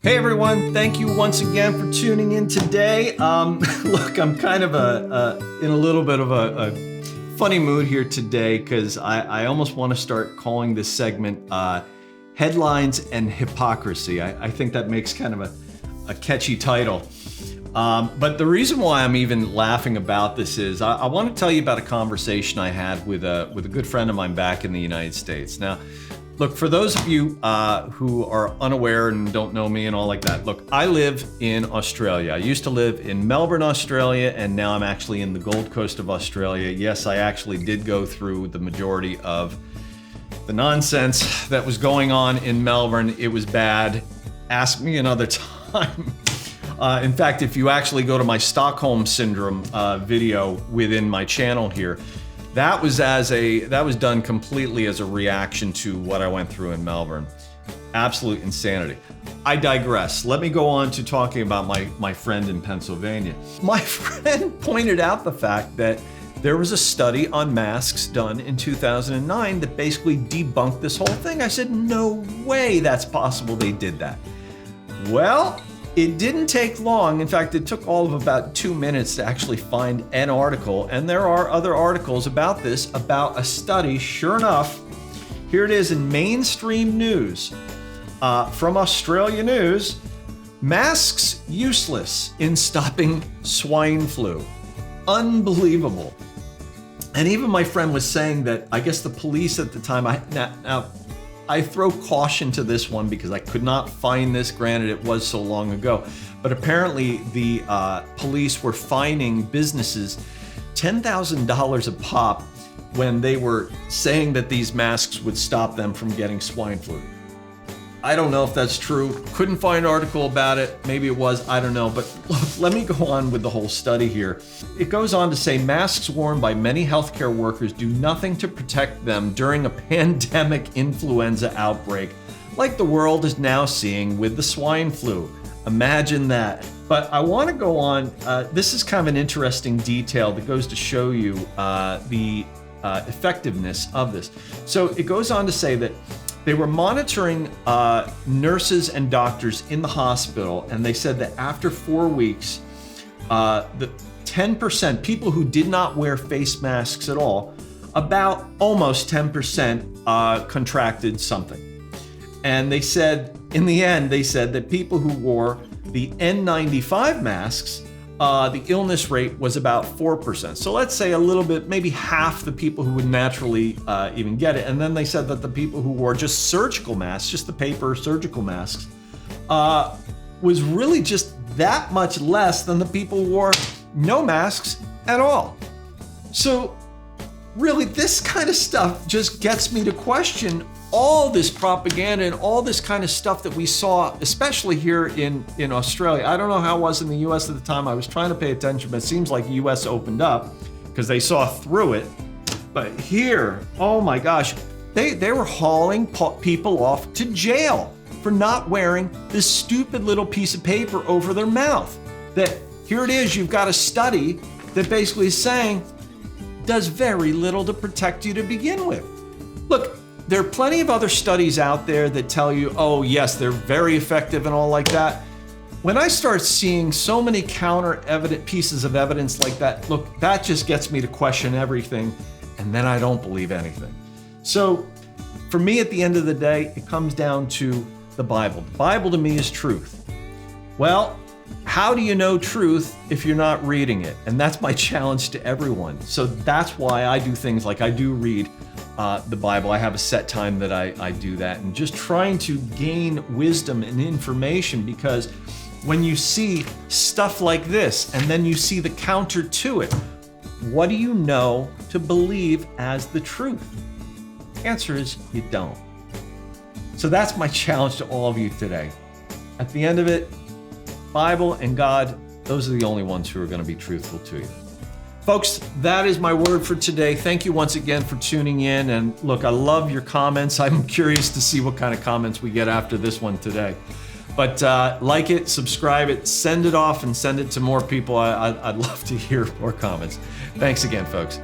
Hey everyone, thank you once again for tuning in today. Look, I'm kind of in a little bit of a funny mood here today because I almost want to start calling this segment Headlines and Hypocrisy. I think that makes kind of a catchy title. But the reason why I'm even laughing about this is I want to tell you about a conversation I had with a good friend of mine back in the United States. Now, look, for those of you who are unaware and don't know me and all like that, look, I live in Australia. I used to live in Melbourne, Australia, and now I'm actually in the Gold Coast of Australia. Yes, I actually did go through the majority of the nonsense that was going on in Melbourne. It was bad. Ask me another time. In fact, if you actually go to my Stockholm Syndrome video within my channel here, that was done completely as a reaction to what I went through in Melbourne. Absolute insanity. I digress. Let me go on to talking about my friend in Pennsylvania. My friend pointed out the fact that there was a study on masks done in 2009 that basically debunked this whole thing. I said, no way that's possible they did that. Well, it didn't take long. In fact, it took all of about 2 minutes to actually find an article, and there are other articles about this, about a study. Sure enough, here it is in mainstream news from Australia News. Masks useless in stopping swine flu. Unbelievable. And even my friend was saying that I guess the police at the time, now I throw caution to this one because I could not find this, granted it was so long ago, but apparently the police were fining businesses $10,000 a pop when they were saying that these masks would stop them from getting swine flu. I don't know if that's true. Couldn't find an article about it. Maybe it was, I don't know. But look, let me go on with the whole study here. It goes on to say masks worn by many healthcare workers do nothing to protect them during a pandemic influenza outbreak, like the world is now seeing with the swine flu. Imagine that. But I want to go on. This is kind of an interesting detail that goes to show you the effectiveness of this. So it goes on to say that they were monitoring nurses and doctors in the hospital, and they said that after 4 weeks, the 10% people who did not wear face masks at all, about almost 10% contracted something. And they said, in the end, they said that people who wore the N95 masks, the illness rate was about 4%. So let's say a little bit, maybe half the people who would naturally even get it. And then they said that the people who wore just surgical masks, just the paper surgical masks, was really just that much less than the people who wore no masks at all. So really, this kind of stuff just gets me to question all this propaganda and all this kind of stuff that we saw, especially here in Australia. I don't know how it was in the US at the time. I was trying to pay attention, but it seems like the US opened up because they saw through it. But here, oh my gosh, they were hauling people off to jail for not wearing this stupid little piece of paper over their mouth. That here it is, you've got a study that basically is saying does very little to protect you to begin with. Look, there are plenty of other studies out there that tell you, oh yes, they're very effective and all like that. When I start seeing so many pieces of evidence like that, look, that just gets me to question everything, and then I don't believe anything. So for me, at the end of the day, it comes down to the Bible. The Bible to me is truth. Well, how do you know truth if you're not reading it? And that's my challenge to everyone. So that's why I do things like I do read the Bible. I have a set time that I do that, and just trying to gain wisdom and information, because when you see stuff like this and then you see the counter to it, what do you know to believe as the truth? The answer is you don't. So that's my challenge to all of you today. At the end of it, Bible and God, those are the only ones who are going to be truthful to you. Folks, that is my word for today. Thank you once again for tuning in. And look, I love your comments. I'm curious to see what kind of comments we get after this one today. But like it, subscribe it, send it off, and send it to more people. I'd love to hear more comments. Thanks again, folks.